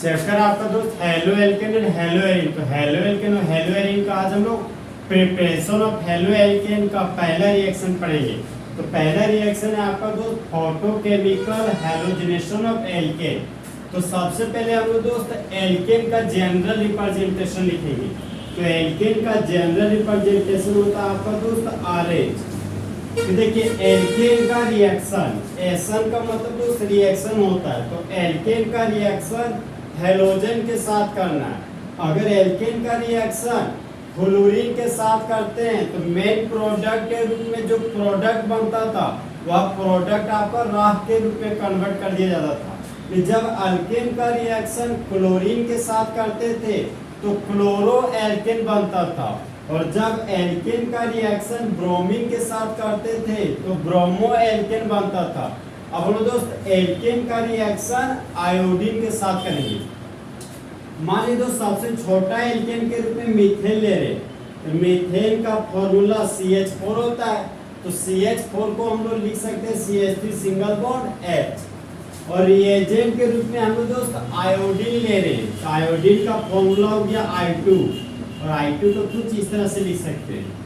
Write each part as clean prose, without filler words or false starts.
Chapter आपका दोस्त halo alkane and hello Erin. तो हेलो एल्केन और हेलो एरिन का आज हम लोग प्रिपरेशन ऑफ हेलो एल्केन का पहला रिएक्शन पढ़ेंगे। तो पहला रिएक्शन है आपका दोस्त फोटोकेमिकल हैलोजिनेशन ऑफ एल्केन। तो सबसे पहले हम लोग दोस्त एल्केन का जनरल रिप्रेजेंटेशन लिखेंगे। तो एल्केन का जनरल रिप्रेजेंटेशन होता है आपका दोस्त RH। तो देखिए एल्केन का रिएक्शन, एसन का मतलब दोस्त रिएक्शन होता है। तो एल्केन का रिएक्शन हेलोजन के साथ करना है। अगर एल्केन का रिएक्शन फ्लोरीन के साथ करते हैं तो मेन प्रोडक्ट के रूप में जो प्रोडक्ट बनता था वह प्रोडक्ट आपका राख के रूप में कन्वर्ट कर दिया जाता था। जब अल्केन का रिएक्शन क्लोरीन के साथ करते थे तो क्लोरो एल्केन बनता था, और जब एल्केन का रिएक्शन ब्रोमीन के साथ करते थे तो ब्रोमो एल्केन बनता था। अब हम दोस्त एल्केन का रिएक्शन आयोडीन के साथ करेंगे। मान लीजिए दोस्त सबसे छोटा एल्केन के रूप में मीथेन ले रहे, तो मीथेन का फॉर्मूला CH4 होता है। तो CH4 को हम लोग लिख सकते हैं CH3 सिंगल बॉन्ड H। और रिएजेंट के रूप में हम लोग दोस्त आयोडीन ले रहे हैं, तो आयोडीन का फॉर्मूला हो गया I2, और I2 को कुछ इस तरह से लिख सकते हैं।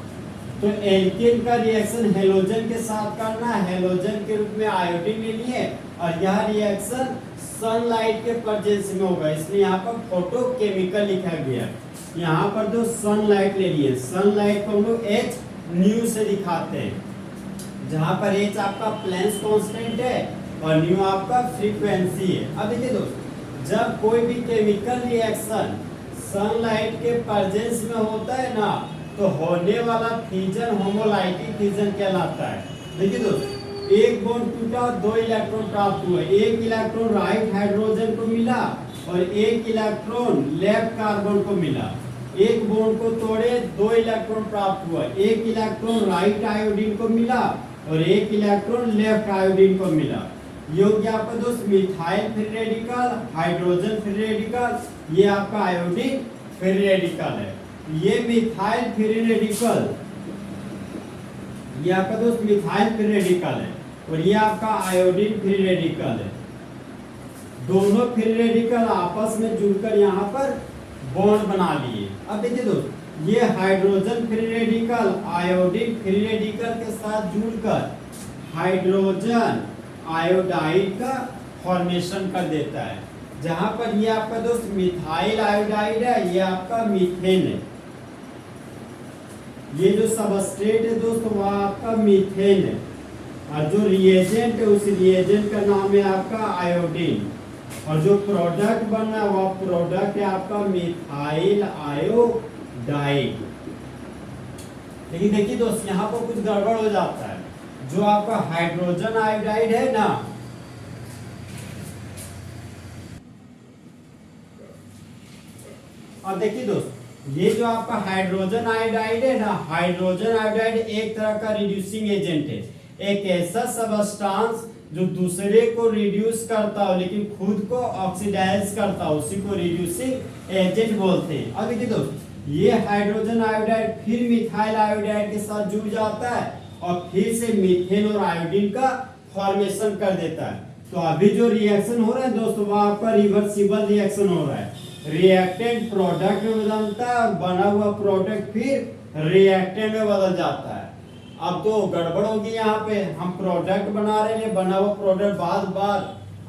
तो एल्केन का रिएक्शन हेलोजन के साथ करना है, हेलोजन के रूप में आयोडीन ले लिए, और यह रिएक्शन सनलाइट के प्रेजेंस में होगा, इसलिए यहाँ पर फोटोकेमिकल लिखा गया। यहाँ पर जो सनलाइट ले लिए, सनलाइट को हम लोग H न्यू से दिखाते हैं, जहाँ पर H आपका प्लेंस कांस्टेंट है और न्यू आपका फ्रीक्वेंसी है। अब देखिए दोस्त, जब कोई भी केमिकल रिएक्शन सनलाइट के प्रेजेंस में होता है ना, तो होने वाला फिजन होमोलाइटिक फिजन कहलाता है। देखिए दोस्त, एक बॉन्ड टूटा, 2 इलेक्ट्रॉन प्राप्त हुए, एक इलेक्ट्रॉन राइट हाइड्रोजन को मिला और एक इलेक्ट्रॉन लेफ्ट कार्बन को मिला। एक बॉन्ड को तोड़े, 2 इलेक्ट्रॉन प्राप्त हुआ, एक इलेक्ट्रॉन राइट आयोडीन को मिला और एक इलेक्ट्रॉन लेफ्ट आयोडीन को मिला। ये हो गया आपका दोस्त methyl free radical, hydrogen free radical, ये आपका आयोडीन फ्री रेडिकल है। ये मिथाइल फ्री रेडिकल, ये आपका दोस्त मिथाइल फ्री रेडिकल है, और ये आपका आयोडीन फ्री रेडिकल है। दोनों फ्री रेडिकल आपस में जुड़कर यहाँ पर बॉन्ड बना लिए। अब देखिए दोस्त, ये hydrogen free radical iodine free radical के साथ जुड़कर हाइड्रोजन आयोडाइड का फॉर्मेशन कर देता है, जहां पर ये आपका दोस्त मिथाइल आयोडाइड है, ये आपका मीथेन है। ये जो सबस्ट्रेट है दोस्त वह आपका मीथेन है, और जो रिएजेंट है उस रिएजेंट का नाम है आपका आयोडीन, और जो प्रोडक्ट बना वह प्रोडक्ट है आपका मिथाइल आयोडाइड। लेकिन देखिए दोस्त, यहाँ पर कुछ गड़बड़ हो जाता है। जो आपका हाइड्रोजन आयोडाइड है ना, और देखिए दोस्त, ये जो आपका हाइड्रोजन आयोडाइड है ना, हाइड्रोजन आयोडाइड एक तरह का रिड्यूसिंग एजेंट है, एक ऐसा सबस्टांस जो दूसरे को रिड्यूस करता हो लेकिन खुद को ऑक्सीडाइज करता हो, उसी को रिड्यूसिंग एजेंट बोलते हैं। अब देखिए दोस्त, ये हाइड्रोजन आयोडाइड फिर मिथाइल आयोडाइड के साथ जुड़ जाता है और फिर से मीथेन और आयोडीन का फॉर्मेशन कर देता है। तो अभी जो रिएक्शन हो रहा है दोस्तों, वह आपका रिवर्सिबल रिएक्शन हो रहा है। रिएक्टेंट प्रोडक्ट में बदलता है और बना हुआ प्रोडक्ट फिर रिएक्टेंट में बदल जाता है। अब तो गड़बड़ होगी, यहाँ पे हम प्रोडक्ट बना रहे हैं, बना हुआ प्रोडक्ट बाद बार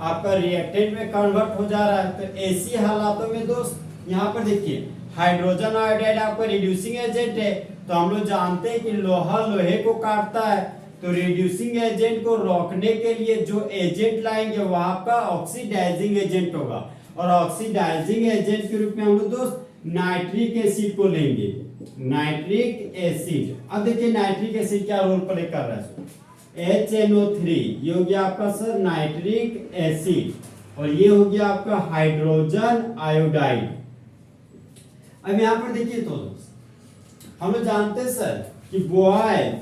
आपका रिएक्टेंट में कन्वर्ट हो जा रहा है। तो ऐसी हालातों में दोस्त यहाँ पर देखिए, हाइड्रोजन आयोडाइड आपका रिड्यूसिंग एजेंट है, तो हम लोग जानते हैं कि लोहा लोहे को काटता है, तो रिड्यूसिंग एजेंट को रोकने के लिए जो एजेंट लाएंगे वह आपका ऑक्सीडाइजिंग एजेंट होगा, और ऑक्सीडाइजिंग एजेंट के रूप में हम लोग दोस्त नाइट्रिक एसिड को लेंगे, नाइट्रिक एसिड। अब देखिए नाइट्रिक एसिड क्या रोल प्ले कर रहा है, HNO3, ये हो गया आपका सर नाइट्रिक एसिड, और ये हो गया आपका हाइड्रोजन आयोडाइड। अब यहाँ पर देखिए तो हम लोग जानते हैं सर कि बॉय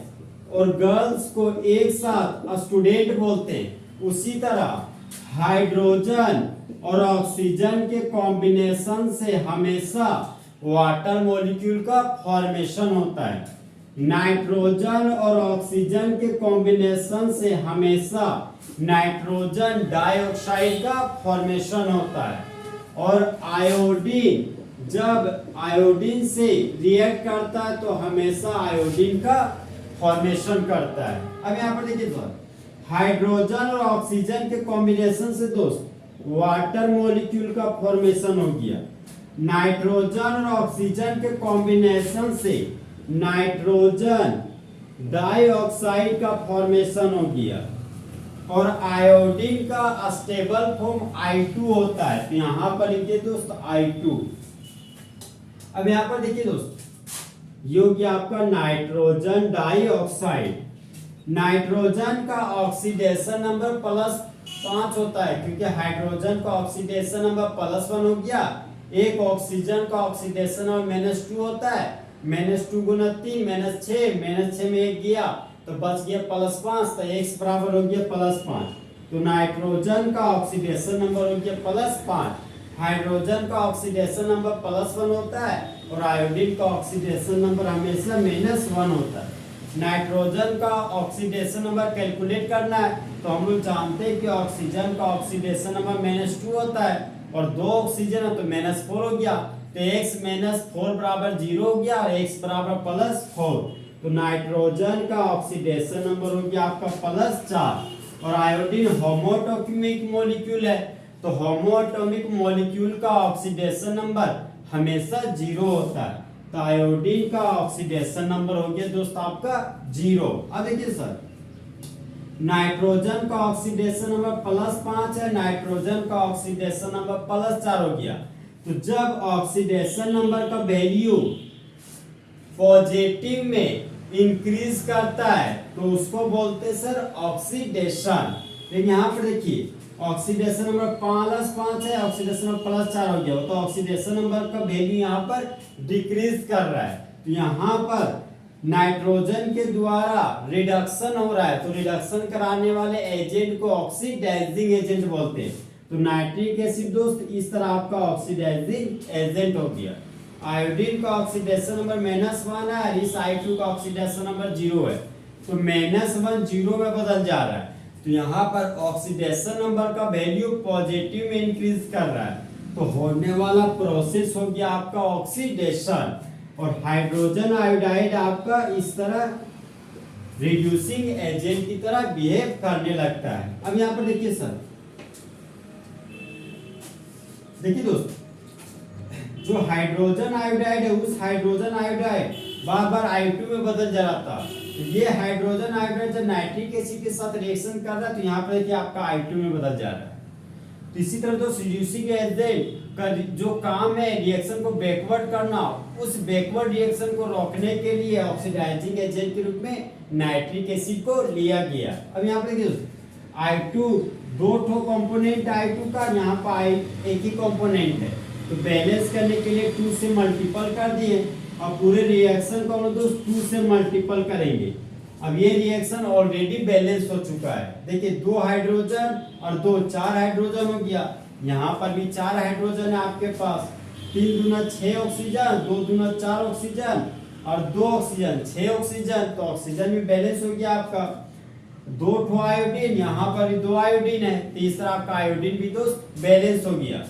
और गर्ल्स को एक साथ स्टूडेंट बोलते हैं, उसी तरह हाइड्रोजन और ऑक्सीजन के कॉम्बिनेशन से हमेशा वाटर मॉलिक्यूल का फॉर्मेशन होता है। नाइट्रोजन और ऑक्सीजन के कॉम्बिनेशन से हमेशा नाइट्रोजन डाइऑक्साइड का फॉर्मेशन होता है। और आयोडीन जब आयोडीन से रिएक्ट करता है तो हमेशा आयोडीन का फॉर्मेशन करता है। अब यहाँ पर देखिए दोस्त, हाइड्रोजन और ऑक्सीजन के कॉम्बिनेशन से दोस्त वाटर मॉलिक्यूल का फॉर्मेशन हो गया। नाइट्रोजन और ऑक्सीजन के कॉम्बिनेशन से नाइट्रोजन डाइऑक्साइड का फॉर्मेशन हो गया। और आयोडीन का स्टेबल फॉर्म I2 होता है, तो यहां पर लिखिए दोस्त I2। अब यहां पर देखिए दोस्त, ये हो गया आपका नाइट्रोजन डाइऑक्साइड। नाइट्रोजन का ऑक्सीडेशन नंबर +5 होता है, क्योंकि हाइड्रोजन का ऑक्सीडेशन नंबर +1 हो गया। एक ऑक्सीजन का ऑक्सीडेशन नंबर -2 होता है, -2 गुना 3 -6, -6 में 1 गया तो बच गया +5, तो x बराबर हो गया +5। तो नाइट्रोजन का ऑक्सीडेशन नंबर हो गया +5, हाइड्रोजन का ऑक्सीडेशन नंबर +1 होता है और आयोडीन का ऑक्सीडेशन नंबर हमेशा -1 होता है। नाइट्रोजन का ऑक्सीडेशन नंबर कैलकुलेट करना है तो हम लोग जानते हैं कि ऑक्सीजन का ऑक्सीडेशन नंबर -2 होता है और 2 ऑक्सीजन है तो -4 हो गया, तो x -4 बराबर 0 हो गया और x बराबर +4। तो नाइट्रोजन का ऑक्सीडेशन नंबर हो गया आपका +4। और आयोडीन होमोटॉमिक मॉलिक्यूल है, तो होमोटॉमिक मॉलिक्यूल का ऑक्सीडेशन नंबर हमेशा 0 होता है, तो आयोडीन का ऑक्सीडेशन नंबर हो गया दोस्त आपका 0। अब देखिए सर, नाइट्रोजन का ऑक्सीडेशन नंबर +5 है, नाइट्रोजन का ऑक्सीडेशन नंबर +4 हो गया। तो जब ऑक्सीडेशन नंबर का वैल्यू पॉजिटिव में इंक्रीज करता है तो उसको बोलते हैं सर ऑक्सीडेशन। लेकिन यहाँ पर देखिए, ऑक्सीडेशन नंबर +5 है, ऑक्सीडेशन नंबर +4 हो गया, तो ऑक्सीडेशन नंबर का वैल्यू यहाँ पर डिक्रीज कर रहा है। तो यहाँ पर नाइट्रोजन के द्वारा रिडक्शन हो रहा है, तो रिडक्शन कराने वाले एजेंट को ऑक्सीडाइजिंग एजेंट बोलते हैं। तो नाइट्रिक एसिड दोस्त इस तरह आपका ऑक्सीडाइजिंग एजेंट हो गया। आयोडीन का ऑक्सीडेशन नंबर -1 है और इस I2 का ऑक्सीडेशन नंबर 0 है, तो -1 0 में बदल जा रहा है। तो यहाँ पर ऑक्सीडेशन नंबर का वैल्यू पॉजिटिव में इंक्रीज कर रहा है, तो होने वाला प्रोसेस हो गया आपका ऑक्सीडेशन। और हाइड्रोजन आयोडाइड आपका इस तरह रिड्यूसिंग एजेंट की तरह बिहेव करने लगता है। अब यहाँ पर देखिए सर, देखिए दोस्त, जो हाइड्रोजन आयोडाइड है उस हाइड्रोजन आयोडाइड बार बार I2 में बदल जा रहा था। तो ये हाइड्रोजन आयोडाइड जब नाइट्रिक एसिड के साथ रिएक्शन कर रहा है तो यहाँ पर देखिए आपका I2 में बदल जा रहा है। तो इसी तरह दोस्त रिड्यूसिंग एजेंट का जो काम है रिएक्शन को बैकवर्ड करना, उस बैकवर्ड रिएक्शन को रोकने के लिए ऑक्सीडाइजिंग एजेंट के रूप में नाइट्रिक एसिड को लिया गया। अब यहाँ पर देखिए I2 दो ठो कंपोनेंट I2 का, यहाँ पर एक ही कंपोनेंट है, तो बैलेंस करने के लिए 2 से मल्टीपल कर दिए। अब पूरे रिएक्शन को हम दोस्त 2 से मल्टीपल करेंगे। अब ये रिएक्शन ऑलरेडी बैलेंस हो चुका है, देखिए 2 हाइड्रोजन और 2 4 हाइड्रोजन हो गया। यहाँ पर भी 4 हाइड्रोजन है आपके पास, 3 दूना 6 ऑक्सीजन, 2 दूना 4 ऑक्सीजन और 2 ऑक्सीजन 6 ऑक्सीजन, तो ऑक्सीजन भी बैलेंस हो गया आपका। 2 ठो आयोडीन, यहाँ पर भी 2 आयोडीन है, तीसरा आपका आयोडीन भी दोस्त बैलेंस हो गया।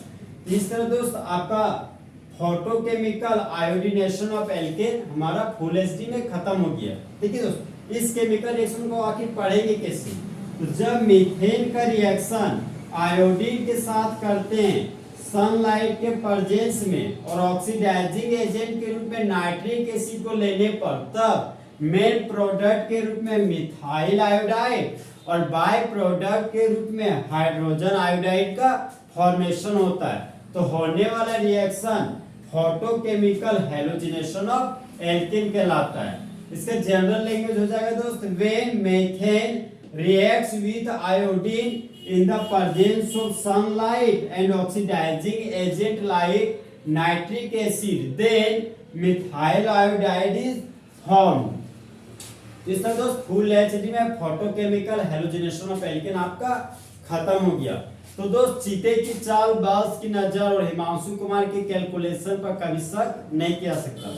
इस तरह दोस्त आपका फोटोकेमिकल आयोडीनेशन ऑफ एल्केन हमारा फुल एचडी में खत्म हो गया। देखिए दोस्त, इस केमिकल रिएक्शन को आखिर पढ़ेंगे कैसे? तो जब मीथेन का रिएक्शन आयोडीन के साथ करते हैं सनलाइट के प्रेजेंस में और ऑक्सीडाइजिंग एजेंट के रूप में नाइट्रिक एसिड को लेने पर, तब मेन प्रोडक्ट के रूप में मिथाइल आयोडाइड और बाय प्रोडक्ट के रूप में हाइड्रोजन आयोडाइड का फॉर्मेशन होता है। तो होने वाला reaction photochemical halogenation of alkene कहलाता है। इसका जनरल लैंग्वेज हो जाएगा दोस्त, when methane reacts with iodine in the presence of sunlight and oxidizing agent like nitric acid, then methyl iodide is formed। इस तरह दोस्त फुल एचडी में फोटोकेमिकल हैलोजिनेशन ऑफ एल्केन आपका खत्म हो गया। तो दोस्त चीते की चाल, बाज की नजर और हिमांशु कुमार की कैलकुलेशन पर कभी शक नहीं किया सकता।